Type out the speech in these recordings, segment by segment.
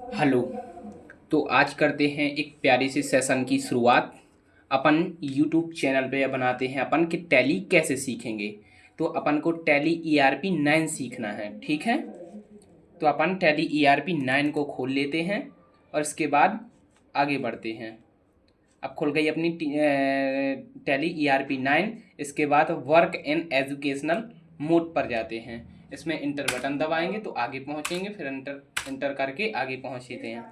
Hello. तो आज करते हैं एक प्यारी सी सेशन की शुरुआत। अपन यूट्यूब चैनल पे बनाते हैं अपन कि टैली कैसे सीखेंगे। तो अपन को टैली ERP 9 सीखना है, ठीक है। तो अपन टैली ERP 9 को खोल लेते हैं और इसके बाद आगे बढ़ते हैं। अब खुल गई अपनी टैली ERP 9। इसके बाद वर्क इन एजुकेशनल मोड पर जाते हैं। इसमें इंटर बटन दबाएंगे तो आगे पहुंचेंगे, फिर इंटर इंटर करके आगे पहुंचते हैं।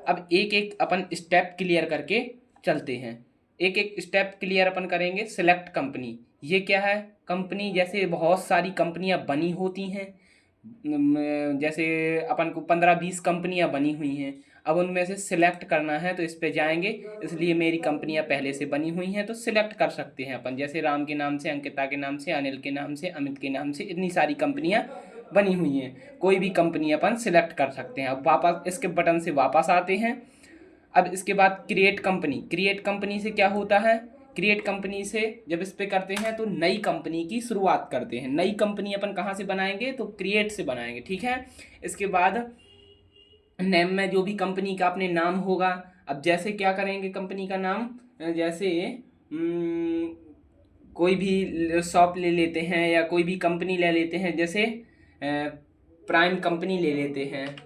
अब एक एक अपन स्टेप क्लियर करके चलते हैं। एक एक स्टेप क्लियर अपन करेंगे। सिलेक्ट कंपनी, ये क्या है? कंपनी जैसे बहुत सारी कंपनियां बनी होती हैं। जैसे अपन को 15-20 कंपनियां बनी हुई हैं। अब उनमें से सिलेक्ट करना है तो इस पे जाएंगे। इसलिए मेरी कंपनियां पहले से बनी हुई हैं तो सिलेक्ट कर सकते हैं अपन। जैसे राम के नाम से, अंकिता के नाम से, अनिल के नाम से, अमित के नाम से, इतनी सारी कंपनियां बनी हुई हैं। कोई भी कंपनी अपन सिलेक्ट कर सकते हैं। अब वापस इसके बटन से वापस आते हैं। अब इसके बाद क्रिएट कंपनी। क्रिएट कंपनी से क्या होता है? क्रिएट कंपनी से जब इस पे करते हैं तो नई कंपनी की शुरुआत करते हैं। नई कंपनी अपन कहाँ से बनाएंगे? तो क्रिएट से बनाएंगे, ठीक है। इसके बाद नेम में जो भी कंपनी का अपने नाम होगा। अब जैसे क्या करेंगे कंपनी का नाम, जैसे हम्म, कोई भी शॉप ले लेते हैं या कोई भी कंपनी ले लेते हैं। जैसे प्राइम कंपनी ले लेते हैं।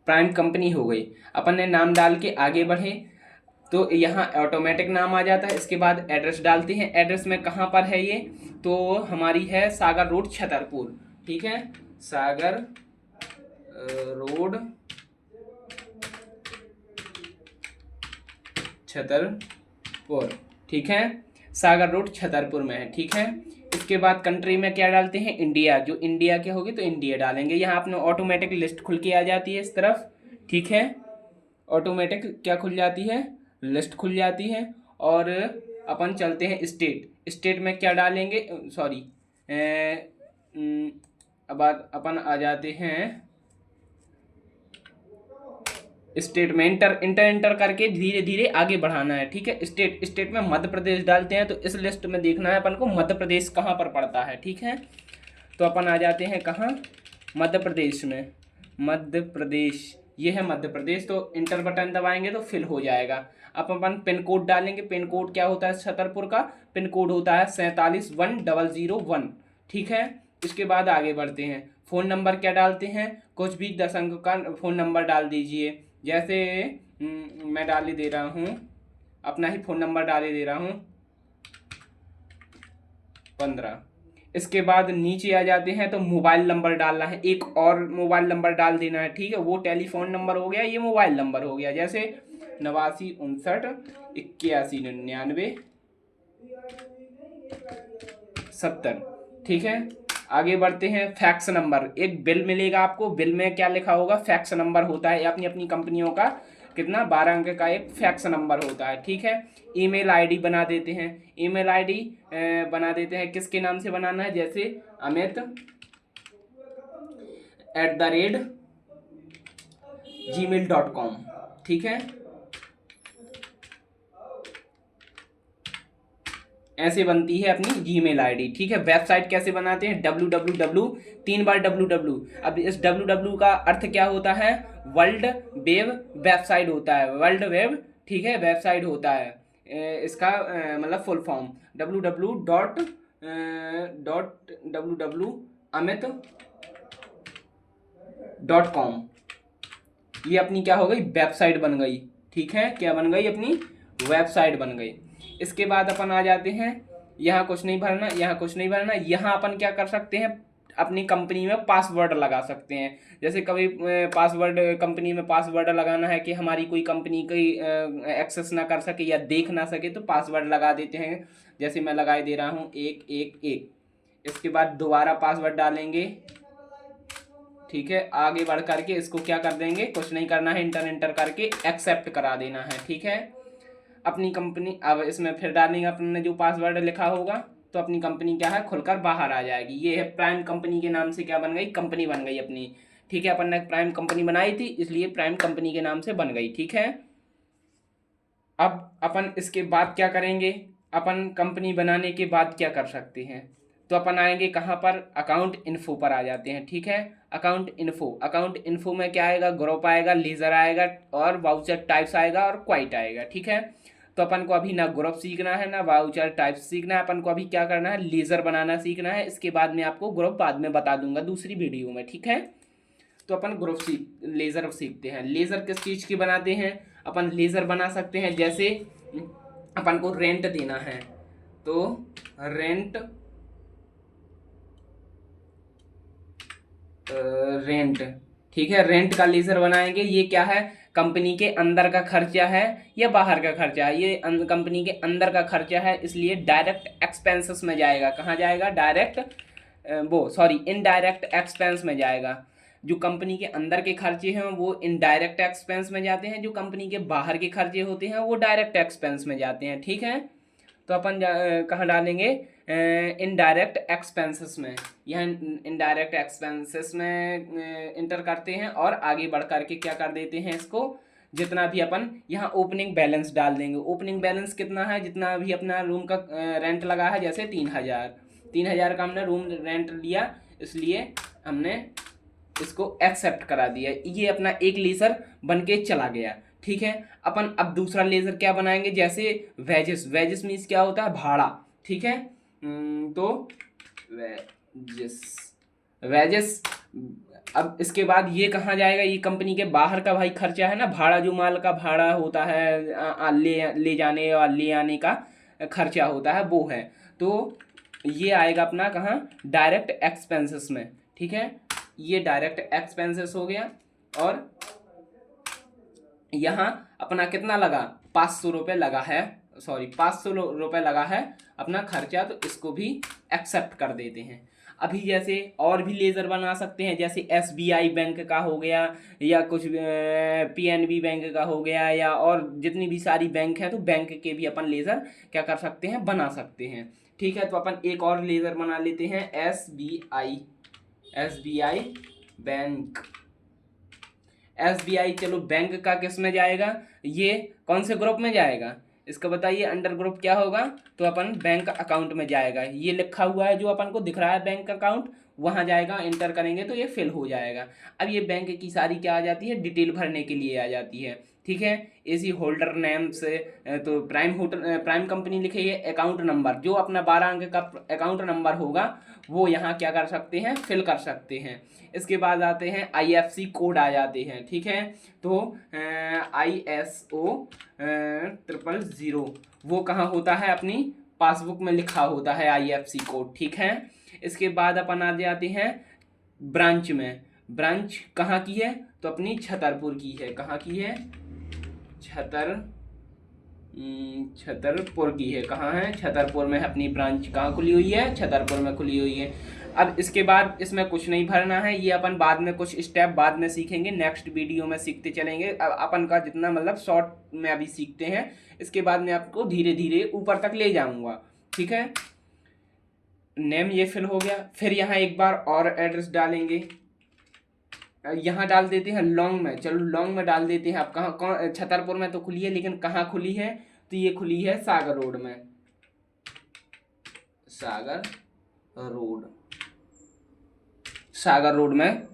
प्राइम कंपनी हो गई। अपन ने नाम डाल के आगे बढ़े तो यहाँ ऑटोमेटिक नाम आ जाता है। इसके बाद एड्रेस डालते हैं। एड्रेस में कहाँ पर है ये? तो हमारी है सागर रोड छतरपुर, ठीक है। सागर रोड छतरपुर, ठीक है। सागर रोड छतरपुर में है, ठीक है। इसके बाद कंट्री में क्या डालते हैं? इंडिया। जो इंडिया के होगी तो इंडिया डालेंगे। यहाँ अपने ऑटोमेटिक लिस्ट खुल के आ जाती है इस तरफ, ठीक है। ऑटोमेटिक क्या खुल जाती है? लिस्ट खुल जाती है। और अपन चलते हैं स्टेट। स्टेट में क्या डालेंगे? सॉरी, अब अपन आ जाते हैं स्टेट में। इंटर इंटर इंटर करके धीरे धीरे आगे बढ़ाना है, ठीक है। स्टेट स्टेट में मध्य प्रदेश डालते हैं तो इस लिस्ट में देखना है अपन को मध्य प्रदेश कहाँ पर पड़ता है, ठीक है। तो अपन आ जाते हैं कहाँ? मध्य प्रदेश में। मध्य प्रदेश, ये है मध्य प्रदेश। तो इंटर बटन दबाएंगे तो फिल हो जाएगा। अब अपन पिन कोड डालेंगे। पिन कोड क्या होता है छतरपुर का? पिन कोड होता है 471001, ठीक है। इसके बाद आगे बढ़ते हैं। फ़ोन नंबर क्या डालते हैं? कुछ भी 10 अंक का फ़ोन नंबर डाल दीजिए। जैसे मैं डाल ही दे रहा हूँ, अपना ही फ़ोन नंबर डाल ही दे रहा हूँ 15। इसके बाद नीचे आ जाते हैं तो मोबाइल नंबर डालना है। एक और मोबाइल नंबर डाल देना है, ठीक है। वो टेलीफोन नंबर हो गया, ये मोबाइल नंबर हो गया। जैसे 89 59 81 90 70, ठीक है। आगे बढ़ते हैं। फैक्स नंबर, एक बिल मिलेगा आपको। बिल में क्या लिखा होगा? फैक्स नंबर होता है। अपनी अपनी कंपनियों का कितना 12 अंक का एक फैक्स नंबर होता है, ठीक है। ईमेल आईडी बना देते हैं। ईमेल आईडी बना देते हैं। किसके नाम से बनाना है? जैसे amit@gmail.com, ठीक है। ऐसे बनती है अपनी जीमेल आईडी, ठीक है। वेबसाइट कैसे बनाते हैं? www, 3 बार www। अब इस www का अर्थ क्या होता है? वर्ल्ड वेब वेबसाइट होता है। वर्ल्ड वेब, ठीक है, वेबसाइट होता है। इसका मतलब फुल फॉर्म www.amit.com। ये अपनी क्या हो गई? वेबसाइट बन गई, ठीक है। क्या बन गई? अपनी वेबसाइट बन गई। इसके बाद अपन आ जाते हैं। यहाँ कुछ नहीं भरना, यहाँ कुछ नहीं भरना। यहाँ अपन क्या कर सकते हैं? अपनी कंपनी में पासवर्ड लगा सकते हैं। जैसे कभी पासवर्ड, कंपनी में पासवर्ड लगाना है कि हमारी कोई कंपनी कोई एक्सेस ना कर सके या देख ना सके, तो पासवर्ड लगा देते हैं। जैसे मैं लगाए दे रहा हूँ 111। इसके बाद दोबारा पासवर्ड डालेंगे, ठीक है। आगे बढ़ करके इसको क्या कर देंगे? कुछ नहीं करना है, इंटर इंटर करके एक्सेप्ट करा देना है, ठीक है। अपनी कंपनी, अब इसमें फिर डालेंगे अपने जो पासवर्ड लिखा होगा तो अपनी कंपनी क्या है? खुलकर बाहर आ जाएगी। ये है प्राइम कंपनी के नाम से क्या बन गई? कंपनी बन गई अपनी, ठीक है। अपन ने प्राइम कंपनी बनाई थी इसलिए प्राइम कंपनी के नाम से बन गई, ठीक है। अब अपन इसके बाद क्या करेंगे? अपन कंपनी बनाने के बाद क्या कर सकते हैं, तो अपन आएंगे कहाँ पर, अकाउंट इन्फो पर आ जाते हैं। ठीक है, अकाउंट इन्फो में क्या आएगा, ग्रुप आएगा, लीजर आएगा और वाउचर टाइप्स आएगा और क्वाइट आएगा। ठीक है, तो अपन को अभी ना ग्रुप सीखना है ना वाउचर टाइप्स सीखना है, अपन को अभी क्या करना है, लीजर बनाना सीखना है। इसके बाद में आपको ग्रुप बाद में बता दूंगा दूसरी वीडियो में। ठीक है, तो अपन लेजर सीखते हैं। लेजर किस चीज़ की बनाते हैं, अपन लेजर बना सकते हैं जैसे अपन को रेंट देना है, तो रेंट रेंट ठीक है, रेंट का लेजर बनाएंगे। ये क्या है, कंपनी के अंदर का खर्चा है या बाहर का खर्चा है, ये कंपनी के अंदर का खर्चा है, इसलिए डायरेक्ट एक्सपेंसेस में जाएगा। कहाँ जाएगा, इनडायरेक्ट एक्सपेंस में जाएगा। जो कंपनी के अंदर के खर्चे हैं वो इनडायरेक्ट एक्सपेंस में जाते हैं, जो कंपनी के बाहर के खर्चे होते हैं वो डायरेक्ट एक्सपेंस में जाते हैं। ठीक है, तो अपन कहाँ डालेंगे, इनडायरेक्ट एक्सपेंसेस में। यह इनडायरेक्ट एक्सपेंसेस में इंटर करते हैं और आगे बढ़ करके क्या कर देते हैं, इसको जितना भी अपन यहाँ ओपनिंग बैलेंस डाल देंगे। ओपनिंग बैलेंस कितना है, जितना भी अपना रूम का रेंट लगा है, जैसे 3,000 का हमने रूम रेंट लिया, इसलिए हमने इसको एक्सेप्ट करा दिया। ये अपना एक लेजर बन के चला गया। ठीक है, अपन अब दूसरा लेजर क्या बनाएंगे, जैसे वेजेस मीन्स क्या होता है, भाड़ा। ठीक है, तो वेजेस अब इसके बाद ये कहाँ जाएगा, ये कंपनी के बाहर का भाई खर्चा है ना, भाड़ा, जो माल का भाड़ा होता है, ले जाने और ले आने का खर्चा होता है, वो है। तो ये आएगा अपना कहाँ, डायरेक्ट एक्सपेंसेस में। ठीक है, ये डायरेक्ट एक्सपेंसेस हो गया। और यहाँ अपना कितना लगा, 500 रुपये लगा है, 500 रुपये लगा है अपना खर्चा, तो इसको भी एक्सेप्ट कर देते हैं। अभी जैसे और भी लेजर बना सकते हैं, जैसे SBI बैंक का हो गया या कुछ PNB बैंक का हो गया, या और जितनी भी सारी बैंक हैं, तो बैंक के भी अपन लेजर क्या कर सकते हैं, बना सकते हैं। ठीक है, तो अपन एक और लेजर बना लेते हैं, SBI बैंक। SBI चलो बैंक का किस में जाएगा, ये कौन से ग्रुप में जाएगा, इसका बताइए, अंडर ग्रुप क्या होगा, तो अपन बैंक अकाउंट में जाएगा। ये लिखा हुआ है जो अपन को दिख रहा है बैंक अकाउंट, वहाँ जाएगा, इंटर करेंगे तो ये फिल हो जाएगा। अब ये बैंक की सारी क्या आ जाती है, डिटेल भरने के लिए आ जाती है। ठीक है, एसी होल्डर नेम से, तो प्राइम कंपनी लिखिए, अकाउंट नंबर जो अपना 12 अंक का अकाउंट नंबर होगा वो यहाँ क्या कर सकते हैं, फिल कर सकते हैं। इसके बाद आते हैं IFC कोड आ जाते हैं। ठीक है, तो ISO 000 वो कहाँ होता है, अपनी पासबुक में लिखा होता है IFC कोड। ठीक है, इसके बाद अपन आ जाते हैं ब्रांच में। ब्रांच कहाँ की है, तो अपनी छतरपुर की है। कहाँ की है, छतरपुर की है। कहाँ है, छतरपुर में अपनी ब्रांच कहाँ खुली हुई है, छतरपुर में खुली हुई है। अब इसके बाद इसमें कुछ नहीं भरना है, ये अपन बाद में कुछ स्टेप बाद में सीखेंगे, नेक्स्ट वीडियो में सीखते चलेंगे। अब अपन का जितना मतलब शॉर्ट में अभी सीखते हैं, इसके बाद मैं आपको धीरे धीरे ऊपर तक ले जाऊंगा। ठीक है, नेम ये फिल हो गया। फिर यहाँ एक बार और एड्रेस डालेंगे, यहाँ डाल देते हैं लॉन्ग में। चलो लॉन्ग में डाल देते हैं। आप कहाँ, छतरपुर में तो खुली है, लेकिन कहाँ खुली है, तो ये खुली है सागर रोड में। सागर रोड में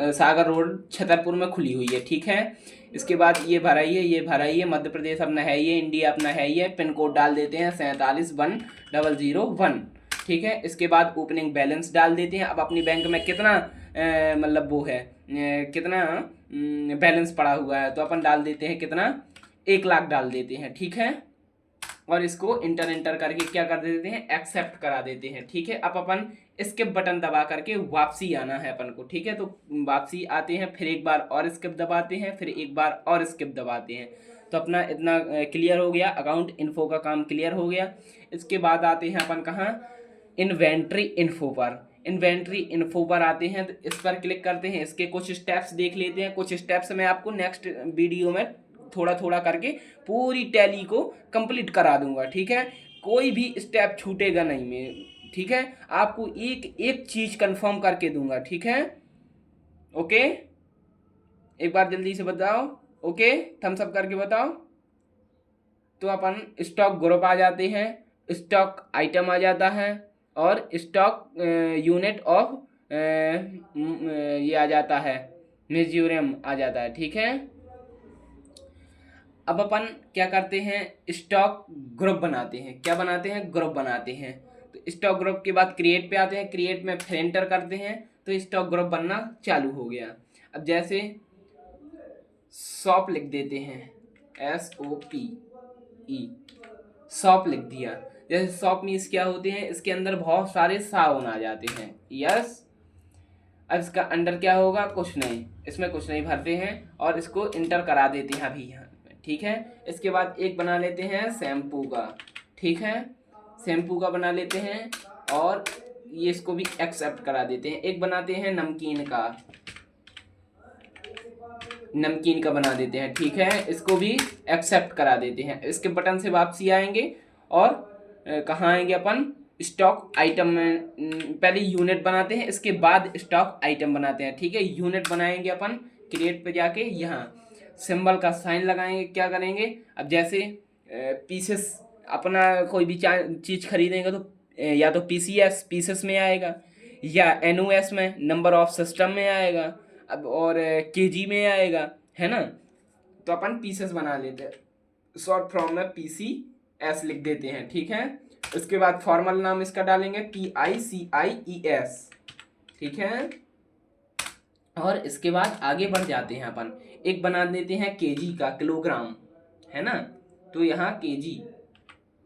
सागर रोड छतरपुर में खुली हुई है। ठीक है, इसके बाद ये भराइए, ये भराइए, मध्य प्रदेश अपना है ये, इंडिया अपना है ये, पिन कोड डाल देते हैं 471001। ठीक है, इसके बाद ओपनिंग बैलेंस डाल देते हैं। अब अपनी बैंक में कितना मतलब वो है, कितना बैलेंस पड़ा हुआ है, तो अपन डाल देते हैं कितना, 1 लाख डाल देते हैं। ठीक है, और इसको इंटर करके क्या कर देते हैं, एक्सेप्ट करा देते हैं। ठीक है, अब अपन स्किप बटन दबा करके वापसी आना है अपन को। ठीक है, तो वापसी आते हैं, फिर एक बार और स्किप दबाते हैं, फिर एक बार और स्किप दबाते हैं, तो अपना इतना क्लियर हो गया, अकाउंट इन्फो का काम क्लियर हो गया। इसके बाद आते हैं अपन कहाँ, इन्वेंट्री इन्फो पर आते हैं, तो इस पर क्लिक करते हैं। इसके कुछ स्टेप्स देख लेते हैं, कुछ स्टेप्स मैं आपको नेक्स्ट वीडियो में थोड़ा थोड़ा करके पूरी टैली को कंप्लीट करा दूंगा। ठीक है, कोई भी स्टेप छूटेगा नहीं मैं। ठीक है, आपको एक एक चीज कंफर्म करके दूंगा। ठीक है, ओके, एक बार जल्दी से बताओ। ओके, थम्स अप करके बताओ। तो अपन स्टॉक ग्रुप आ जाते हैं, स्टॉक आइटम आ जाता है, और स्टॉक यूनिट ऑफ ये आ जाता है, म्यूजियम आ जाता है। ठीक है, अब अपन क्या करते हैं, स्टॉक ग्रुप बनाते हैं। क्या बनाते हैं, ग्रुप बनाते हैं। तो स्टॉक ग्रुप के बाद क्रिएट पे आते हैं, क्रिएट में फिर एंटर करते हैं तो स्टॉक ग्रुप बनना चालू हो गया। अब जैसे शॉप लिख देते हैं, SOP, शॉप लिख दिया। जैसे शॉप मीन्स क्या होते हैं, इसके अंदर बहुत सारे साबुन आ जाते हैं। यस, अब इसका अंडर क्या होगा, कुछ नहीं, इसमें कुछ नहीं भरते हैं और इसको इंटर करा देते हैं अभी यहाँ। ठीक है, इसके बाद एक बना लेते हैं शैम्पू का। ठीक है, शैम्पू का बना लेते हैं और ये इसको भी एक्सेप्ट करा देते हैं। एक बनाते हैं नमकीन का, नमकीन का बना देते हैं। ठीक है, इसको भी एक्सेप्ट करा देते हैं। इसके बटन से वापसी आएंगे और कहाँ आएंगे अपन, स्टॉक आइटम में। पहले यूनिट बनाते हैं, इसके बाद स्टॉक आइटम बनाते हैं। ठीक है, यूनिट बनाएंगे अपन, क्रिएट पे जाके यहाँ सिंबल का साइन लगाएंगे। क्या करेंगे, अब जैसे पीसेस, अपना कोई भी चीज़ खरीदेंगे तो या तो PCS पीसेस में आएगा, या NOS में, नंबर ऑफ सिस्टम में आएगा, अब और KG में आएगा, है ना। तो अपन पीसेस बना लेते हैं, शॉर्ट फॉर्म में PCS लिख देते हैं। ठीक है, उसके बाद फॉर्मल नाम इसका डालेंगे PICIES। ठीक है, और इसके बाद आगे बढ़ जाते हैं अपन, एक बना देते हैं KG का, किलोग्राम, है ना। तो यहाँ KG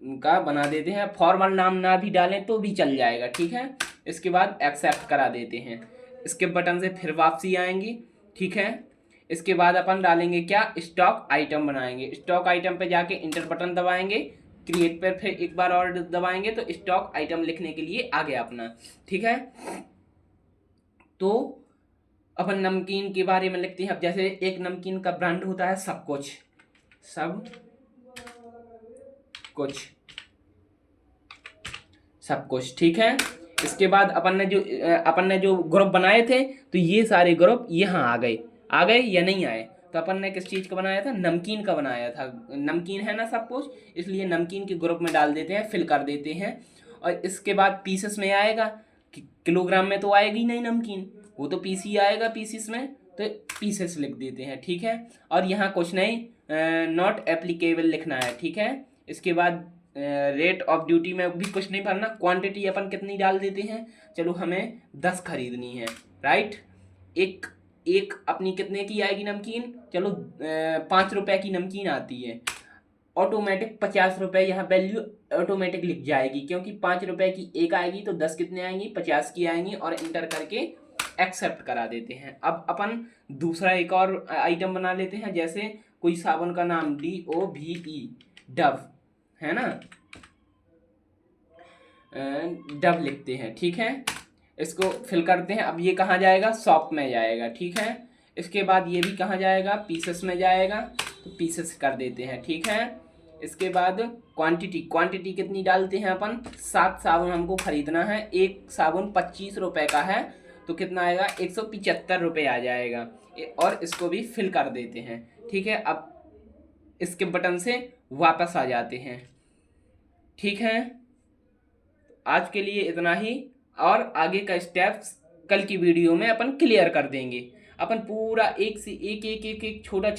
का बना देते हैं, फॉर्मल नाम ना भी डालें तो भी चल जाएगा। ठीक है, इसके बाद एक्सेप्ट करा देते हैं। इसके बटन से फिर वापसी आएंगी। ठीक है, इसके बाद अपन डालेंगे क्या, स्टॉक आइटम बनाएंगे। स्टॉक आइटम पे जाके इंटर बटन दबाएंगे, क्रिएट पर फिर एक बार और दबाएंगे तो स्टॉक आइटम लिखने के लिए आ गया अपना। ठीक है, तो अपन नमकीन के बारे में लिखते हैं। अब जैसे एक नमकीन का ब्रांड होता है सब कुछ, सब कुछ, सब कुछ। ठीक है, इसके बाद अपन ने जो ग्रुप बनाए थे, तो ये सारे ग्रुप यहाँ आ गए या नहीं आए। तो अपन ने किस चीज़ का बनाया था, नमकीन का बनाया था। नमकीन है ना सब कुछ, इसलिए नमकीन के ग्रुप में डाल देते हैं, फिल कर देते हैं। और इसके बाद पीसेस में आएगा, किलोग्राम में तो आएगी नहीं नमकीन, वो तो PC आएगा पीसेस में, तो पीसेस लिख देते हैं। ठीक है, और यहाँ कुछ नहीं, नॉट एप्लीकेबल लिखना है। ठीक है, इसके बाद रेट ऑफ ड्यूटी में भी कुछ नहीं भरना। क्वांटिटी अपन कितनी डाल देते हैं, चलो हमें 10 खरीदनी है, राइट। एक एक अपनी कितने की आएगी नमकीन, चलो 5 रुपए की नमकीन आती है, ऑटोमेटिक 50 रुपये यहाँ वैल्यू ऑटोमेटिक लिख जाएगी, क्योंकि 5 रुपए की एक आएगी तो 10 कितने आएंगी, 50 की आएंगी, और इंटर करके एक्सेप्ट करा देते हैं। अब अपन दूसरा एक और आइटम बना लेते हैं। जैसे कोई साबुन का नाम DOVE, डव, है ना, डव लिखते हैं। ठीक है, इसको फिल करते हैं। अब ये कहाँ जाएगा, शॉप में जाएगा। ठीक है, इसके बाद ये भी कहाँ जाएगा, पीसेस में जाएगा, तो पीसेस कर देते हैं। ठीक है, इसके बाद क्वांटिटी कितनी डालते हैं अपन, 7 साबुन हमको खरीदना है, एक साबुन 25 रुपए का है, तो कितना आएगा, 175 रुपये आ जाएगा, और इसको भी फिल कर देते हैं। ठीक है, अब इसके बटन से वापस आ जाते हैं। ठीक है, आज के लिए इतना ही, और आगे का स्टेप्स कल की वीडियो में अपन क्लियर कर देंगे। अपन पूरा एक से एक छोटा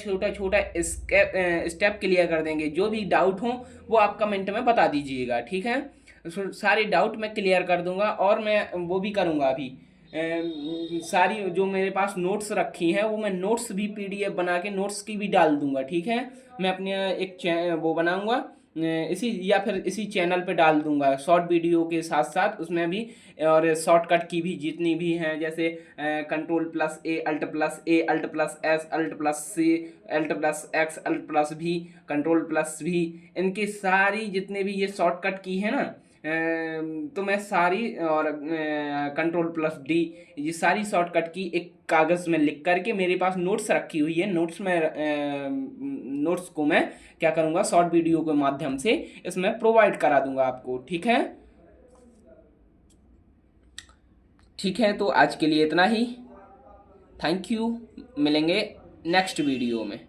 स्टेप क्लियर कर देंगे। जो भी डाउट हो वो आप कमेंट में बता दीजिएगा। ठीक है, सारे डाउट मैं क्लियर कर दूंगा, और मैं वो भी करूंगा अभी, सारी जो मेरे पास नोट्स रखी हैं वो मैं नोट्स भी PDF बना के नोट्स की भी डाल दूंगा। ठीक है, मैं अपने एक वो बनाऊंगा, इसी या फिर इसी चैनल पे डाल दूंगा शॉर्ट वीडियो के साथ साथ, उसमें भी, और शॉर्टकट की भी जितनी भी हैं, जैसे Ctrl+A, Alt+A, Alt+S, Alt+C, Alt+X, Alt+V, Ctrl+V, इनकी सारी जितने भी ये शॉर्टकट की है ना, तो मैं सारी, और Ctrl+D, ये सारी शॉर्टकट की एक कागज़ में लिख करके मेरे पास नोट्स रखी हुई है, नोट्स को मैं क्या करूँगा, शॉर्ट वीडियो के माध्यम से इसमें प्रोवाइड करा दूंगा आपको। ठीक है, ठीक है, तो आज के लिए इतना ही। थैंक यू, मिलेंगे नेक्स्ट वीडियो में।